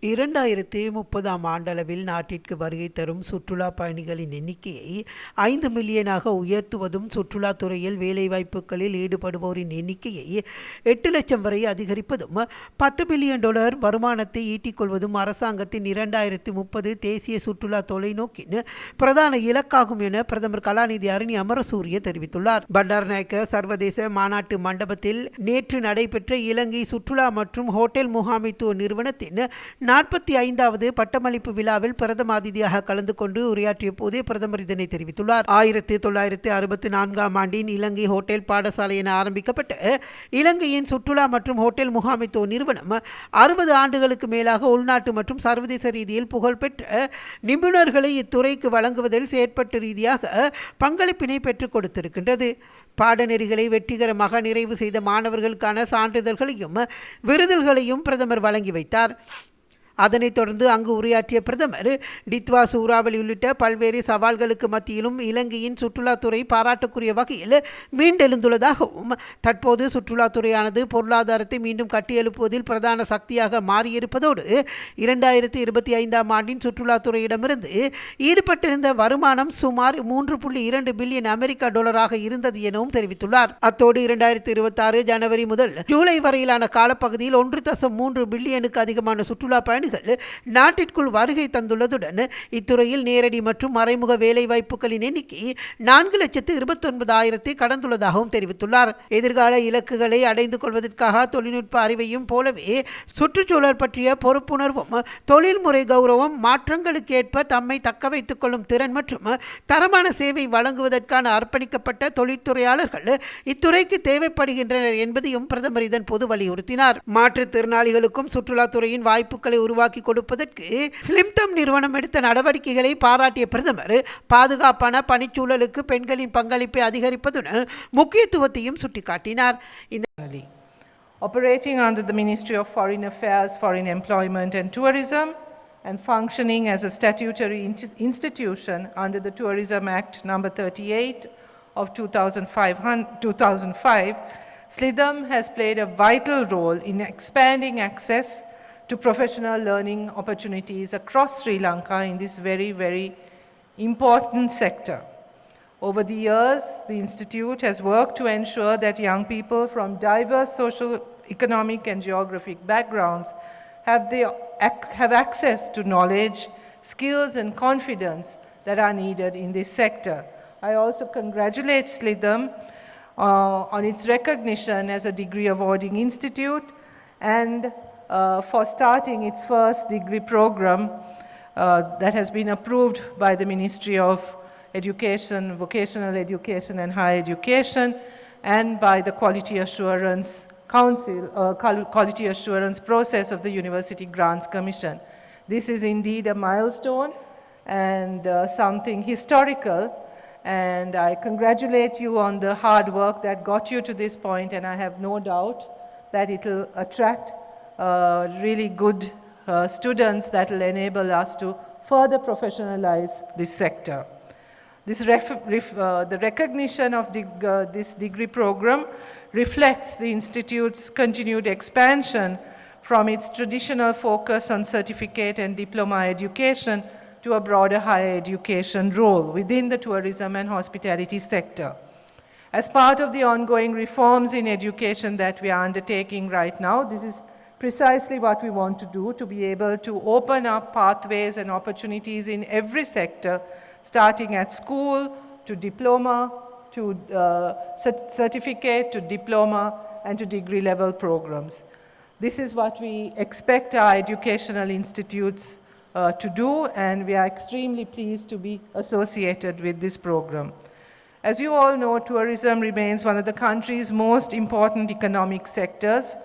2030 ஆண்டளவில் நாட்டிற்கு வருகை தரும் சுற்றுலா பயணிகளின் எண்ணிக்கையை 5 மில்லியனாக உயர்த்துவதும், சுற்றுலாத்துறையில் வேலைவாய்ப்புகளில் ஈடுபடுவோரின் எண்ணிக்கையை 8 லட்சம் வரை அதிகரிப்பதும், $10 பில்லியன் வருமானத்தை ஈட்டிக்கொள்வதும் அரசாங்கத்தின் 2030 தேசிய சுற்றுலா தொலைநோக்கின் பிரதான இலக்காகும் என பிரதமர் கலாநிதி அருணி அமரசூரிய தெரிவித்துள்ளார். பண்டாரநாயக்க சர்வதேச மாநாட்டு மண்டபத்தில் நேற்று நடைபெற்ற இலங்கை சுற்றுலா மற்றும் ஹோட்டல் முகாமைத்துவ நிறுவனத்தின் 45வது பட்டமளிப்பு விழாவில் பிரதம அதிதியாக கலந்து கொண்டு உரையாற்றிய போதே பிரதமர் இதனை தெரிவித்துள்ளார். 1964 ஆண்டின் இலங்கை ஹோட்டல் பாடசாலை என ஆரம்பிக்கப்பட்ட இலங்கையின் சுற்றுலா மற்றும் ஹோட்டல் முகாமைத்துவ நிறுவனம் 60 ஆண்டுகளுக்கு மேலாக உள்நாட்டு மற்றும் சர்வதேச ரீதியில் புகழ்பெற்ற நிபுணர்களை இத்துறைக்கு வழங்குவதில் செயற்பாட்டு ரீதியாக பங்களிப்பினை பெற்றுக் கொடுத்திருக்கின்றது. பாடநெறிகளை வெற்றிகரமாக நிறைவு செய்த மாணவர்களுக்கான சான்றிதழ்களையும் விருதுகளையும் பிரதமர் வழங்கி வைத்தார். அதனைத் தொடர்ந்து அங்கு உரையாற்றிய பிரதமர் டித்வா சூறாவளி உள்ளிட்ட பல்வேறு சவால்களுக்கு மத்தியிலும் இலங்கையின் சுற்றுலாத்துறை பாராட்டுக்குரிய வகையில் மீண்டெழுந்துள்ளதாகவும், தற்போது சுற்றுலாத்துறையானது பொருளாதாரத்தை மீண்டும் கட்டியெழுப்புவதில் பிரதான சக்தியாக மாறியிருப்பதோடு 2025 ஆண்டின் சுற்றுலாத்துறையிடமிருந்து ஈடுபட்டிருந்த வருமானம் சுமார் $3.2 பில்லியன் அமெரிக்க இருந்தது எனவும் தெரிவித்துள்ளார். அத்தோடு 2026 ஜனவரி முதல் ஜூலை வரையிலான காலப்பகுதியில் 1.3 பில்லியனுக்கு அதிகமான சுற்றுலா நாட்டிற்குள் வருகை தந்துள்ளதுடன் இத்துறையில் நேரடி மற்றும் மறைமுக வேலைவாய்ப்புகளின் எண்ணிக்கை 4,29,000 கடந்துள்ளதாகவும் தெரிவித்துள்ளார். எதிர்கால இலக்குகளை அடைந்து கொள்வதற்காக தொழில்நுட்ப அறிவையும் போலவே சுற்றுச்சூழல் பற்றிய பொறுப்புணர்வும், தொழில்முறை கௌரவம், மாற்றங்களுக்கேற்ப தம்மை தக்க வைத்துக் கொள்ளும் திறன் மற்றும் தரமான சேவை வழங்குவதற்கான அர்ப்பணிக்கப்பட்ட தொழிற்துறையாளர்கள் இத்துறைக்கு தேவைப்படுகின்றனர் என்பதையும் பிரதமர் இதன் போது வலியுறுத்தினார். மாற்றுத்திறனாளிகளுக்கும் சுற்றுலாத்துறையின் வாய்ப்புகளை உருவாக்கி கொடுப்பதற்கு ஸ்லிம்டம் நிறுவனம் எடுத்த நடவடிக்கைகளை பாராட்டிய பிரதமர் பாதுகாப்பான பணிச்சூழலுக்கு பெண்களின் பங்களிப்பை அதிகரிப்பதுடன் முக்கியத்துவத்தையும் சுட்டிக்காட்டினார். Operating under the Ministry of Foreign Affairs, Foreign Employment and Tourism and functioning as a statutory institution under the Tourism Act number 38 of 2005, SLIDM has played a vital role in expanding access to professional learning opportunities across Sri Lanka in this very, very important sector. Over the years, the Institute has worked to ensure that young people from diverse social, economic and geographic backgrounds have access to knowledge, skills and confidence that are needed in this sector. I also congratulate SLIDM on its recognition as a degree awarding institute and for starting its first degree program that has been approved by the Ministry of Education, Vocational Education and Higher Education and by the Quality Assurance Council, Quality Assurance process of the University Grants Commission. This is indeed a milestone and something historical, and I congratulate you on the hard work that got you to this point, and I have no doubt that it will attract really good students that will enable us to further professionalize this sector. The recognition of this degree program reflects the Institute's continued expansion from its traditional focus on certificate and diploma education to a broader higher education role within the tourism and hospitality sector. As part of the ongoing reforms in education that we are undertaking right now, this is precisely what we want to do, to be able to open up pathways and opportunities in every sector, starting at school to diploma, to certificate, to diploma, and to degree level programs. This is what we expect our educational institutes to do, and we are extremely pleased to be associated with this program. As you all know, tourism remains one of the country's most important economic sectors,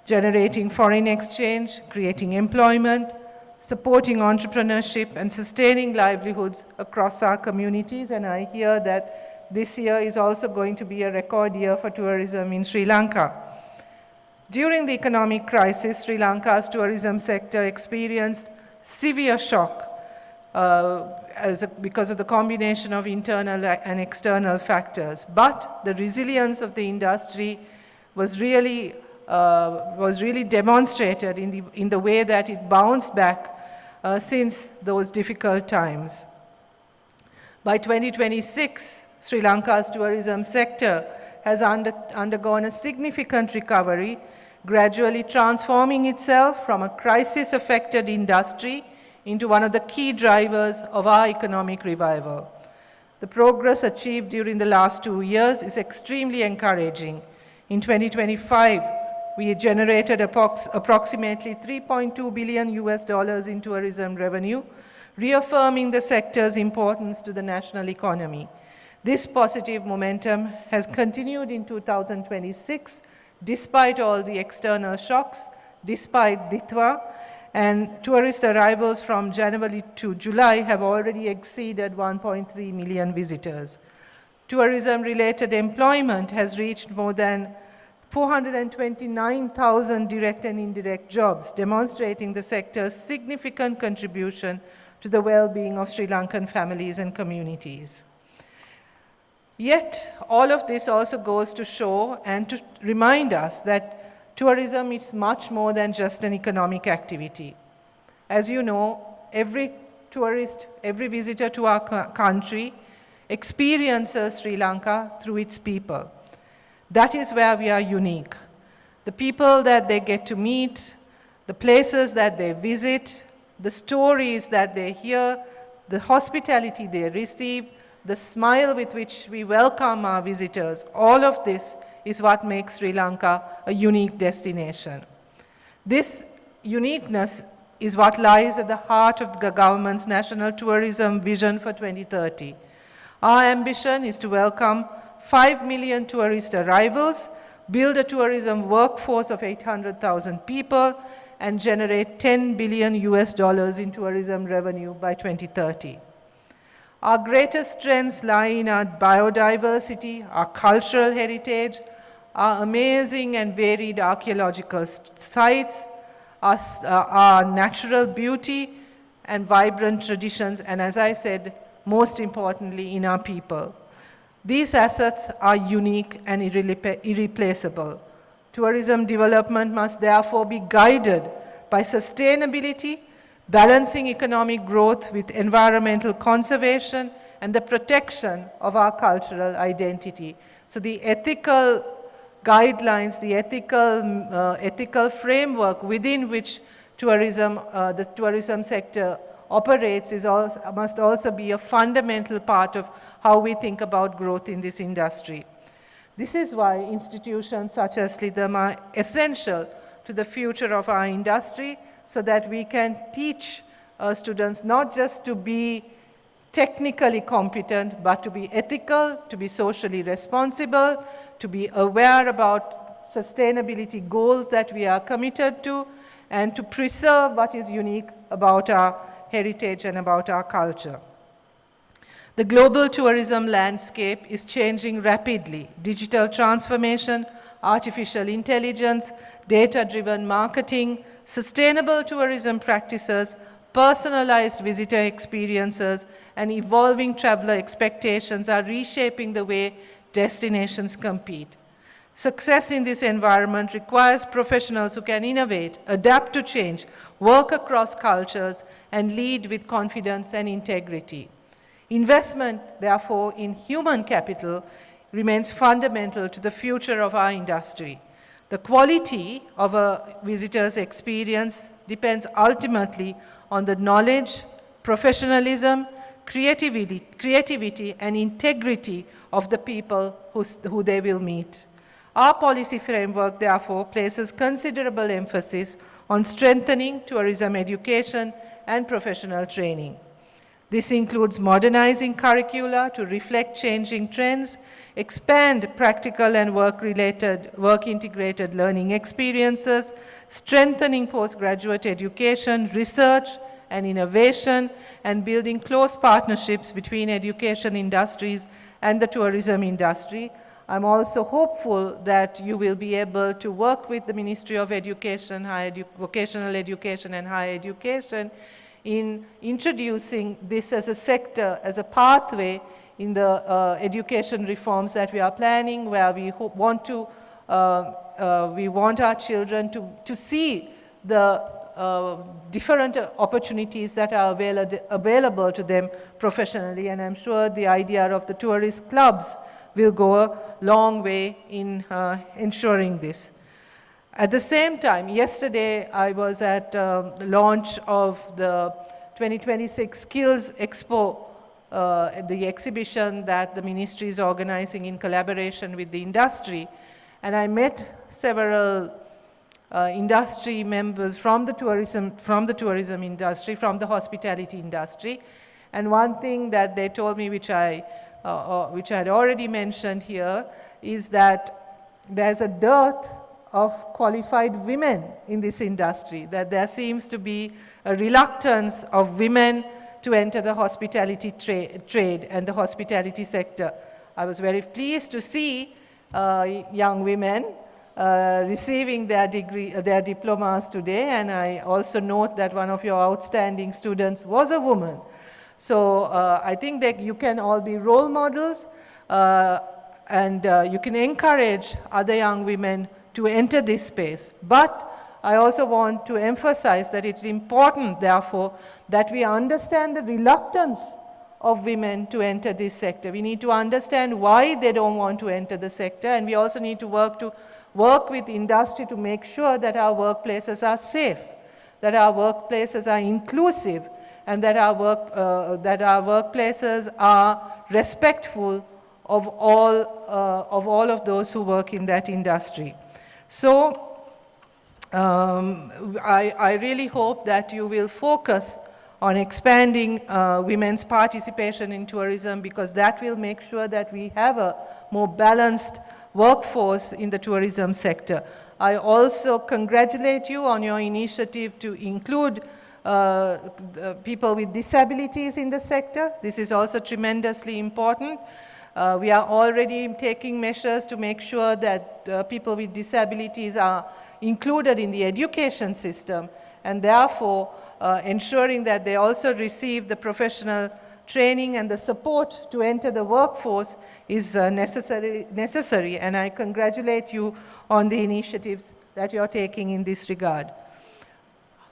generating foreign exchange, creating employment, supporting entrepreneurship, and sustaining livelihoods across our communities. And I hear that this year is also going to be a record year for tourism in Sri Lanka. During the economic crisis, Sri Lanka's tourism sector experienced severe shock because of the combination of internal and external factors. But the resilience of the industry was really was really demonstrated in the way that it bounced back since those difficult times. By 2026, Sri Lanka's tourism sector has undergone a significant recovery, gradually transforming itself from a crisis-affected industry into one of the key drivers of our economic revival. The progress achieved during the last 2 years is extremely encouraging. In 2025, we generated approximately $3.2 billion in tourism revenue, reaffirming the sector's importance to the national economy. This positive momentum has continued in 2026, despite all the external shocks, despite Ditwa, and tourist arrivals from January to July have already exceeded 1.3 million visitors. Tourism-related employment has reached more than 429,000 direct and indirect jobs, demonstrating the sector's significant contribution to the well-being of Sri Lankan families and communities. Yet, all of this also goes to show and to remind us that tourism is much more than just an economic activity. As you know, every tourist, every visitor to our country experiences Sri Lanka through its people. That is where we are unique. The people that they get to meet, the places that they visit, the stories that they hear, the hospitality they receive, the smile with which we welcome our visitors, all of this is what makes Sri Lanka a unique destination. This uniqueness is what lies at the heart of the government's National Tourism Vision for 2030. Our ambition is to welcome 5 million tourist arrivals, build a tourism workforce of 800,000 people, and generate $10 billion in tourism revenue by 2030. Our greatest strengths lie in our biodiversity, our cultural heritage, our amazing and varied archaeological sites, our natural beauty and vibrant traditions, and as I said, most importantly, in our people. These assets are unique and irreplaceable. Tourism development must therefore be guided by sustainability, balancing economic growth with environmental conservation and the protection of our cultural identity. So the ethical guidelines, the ethical framework within which the tourism sector operates must also be a fundamental part of how we think about growth in this industry. This is why institutions such as LIDM are essential to the future of our industry, so that we can teach students not just to be technically competent, but to be ethical, to be socially responsible, to be aware about sustainability goals that we are committed to, and to preserve what is unique about our heritage and about our culture. The global tourism landscape is changing rapidly. Digital transformation, artificial intelligence, data-driven marketing, sustainable tourism practices, personalized visitor experiences, and evolving traveler expectations are reshaping the way destinations compete. Success in this environment requires professionals who can innovate, adapt to change, work across cultures, and lead with confidence and integrity. Investment, therefore, in human capital remains fundamental to the future of our industry. The quality of a visitor's experience depends ultimately on the knowledge, professionalism, creativity, and integrity of the people who they will meet. Our policy framework, therefore, places considerable emphasis on strengthening tourism education and professional training. This includes modernizing curricula to reflect changing trends, expand practical and work-integrated learning experiences, strengthening postgraduate education, research and innovation, and building close partnerships between education industries and the tourism industry. I'm also hopeful that you will be able to work with the Ministry of Education, Vocational Education and Higher Education in introducing this as a sector, as a pathway in the education reforms that we are planning, where we want to we want our children to see the different opportunities that are available to them professionally, and I'm sure the idea of the tourist clubs will go a long way in ensuring this. At the same time, yesterday I was at the launch of the 2026 Skills Expo, the exhibition that the ministry is organizing in collaboration with the industry, and I met several industry members from the tourism industry, from the hospitality industry, and one thing that they told me, which I had already mentioned here, is that there's a dearth of qualified women in this industry, that there seems to be a reluctance of women to enter the hospitality trade and the hospitality sector. I was very pleased to see young women receiving their diplomas today, and I also note that one of your outstanding students was a woman. So I think that you can all be role models, and you can encourage other young women to enter this space. But I also want to emphasize that it's important, therefore, that we understand the reluctance of women to enter this sector. We need to understand why they don't want to enter the sector, and we also need to work with industry to make sure that our workplaces are safe, that our workplaces are inclusive, and that our workplaces are respectful of all of those who work in that industry. So I really hope that you will focus on expanding women's participation in tourism, because that will make sure that we have a more balanced workforce in the tourism sector. I also congratulate you on your initiative to include people with disabilities in the sector. This is also tremendously important. We are already taking measures to make sure that people with disabilities are included in the education system, and therefore ensuring that they also receive the professional training and the support to enter the workforce is necessary, and I congratulate you on the initiatives that you're taking in this regard.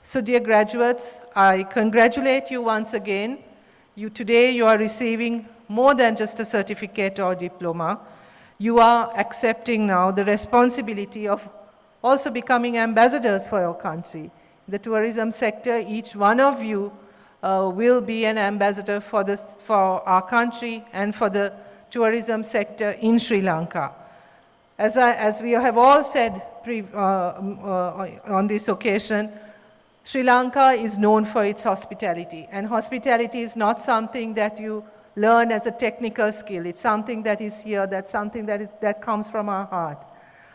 So dear graduates, I congratulate you once again. Today you are receiving more than just a certificate or diploma. You are accepting now the responsibility of also becoming ambassadors for your country. In the tourism sector, each one of you will be an ambassador for our country and for the tourism sector in Sri Lanka. As we have all said on this occasion, Sri Lanka is known for its hospitality, and hospitality is not something that you learn as a technical skill. It's something that is here, that's something that comes from our heart.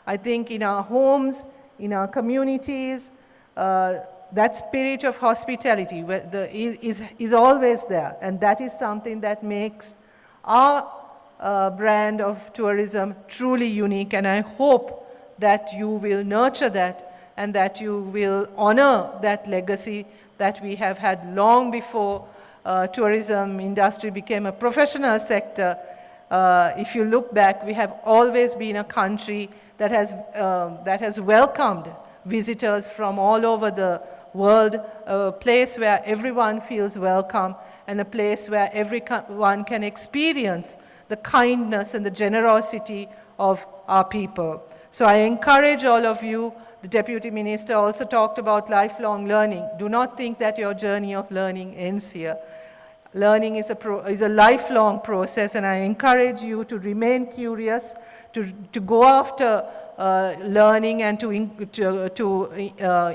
I think in our homes, in our communities, that spirit of hospitality is always there, and that is something that makes our brand of tourism truly unique, and I hope that you will nurture that and that you will honor that legacy that we have had long before tourism industry became a professional sector. If you look back, we have always been a country that has welcomed visitors from all over the world, a place where everyone feels welcome, and a place where everyone can experience the kindness and the generosity of our people. So I encourage all of you. The Deputy Minister also talked about lifelong learning. Do not think that your journey of learning ends here. Learning is a lifelong process, and I encourage you to remain curious, to go after learning, and to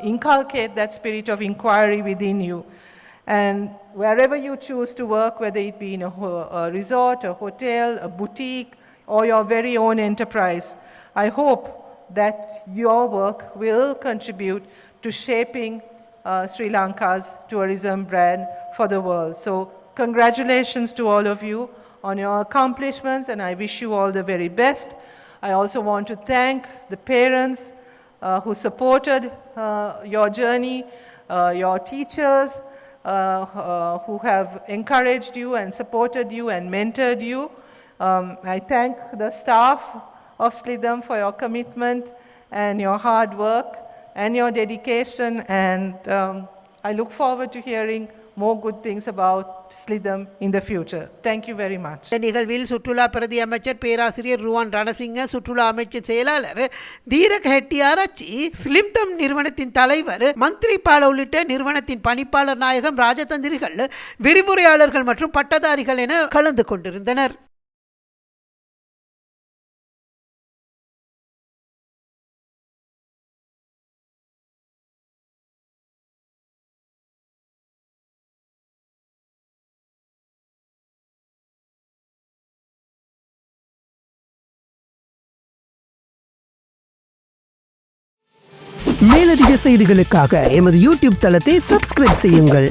inculcate that spirit of inquiry within you. And wherever you choose to work, whether it be in a resort, a hotel, a boutique, or your very own enterprise, I hope that your work will contribute to shaping Sri Lanka's tourism brand for the world. So congratulations to all of you on your accomplishments, and I wish you all the very best. I also want to thank the parents who supported your journey, your teachers who have encouraged you and supported you and mentored you. I thank the staff of SLIDM for your commitment and your hard work and your dedication, and I look forward to hearing more good things about Slidam in the future. Thank you very much. இந்த நிகழ்வில் சுற்றுலா பிரதி அமைச்சர் பேராசிரியர் ருவான் ரணசிங்க, சுற்றுலா அமைச்சின் செயலாளர் தீரக் ஹெட்டியாராச்சி, ஸ்லிம்தம் நிறுவனத்தின் தலைவர் மந்திரி பால உள்ளிட்ட நிறுவனத்தின் பணிப்பாளர் நாயகம், ராஜதந்திரிகள், விரிவுரையாளர்கள் மற்றும் பட்டதாரிகள் என கலந்து கொண்டிருந்தனர். மேலதிக செய்திகளுக்காக எமது யூடியூப் தளத்தை சப்ஸ்கிரைப் செய்யுங்கள்.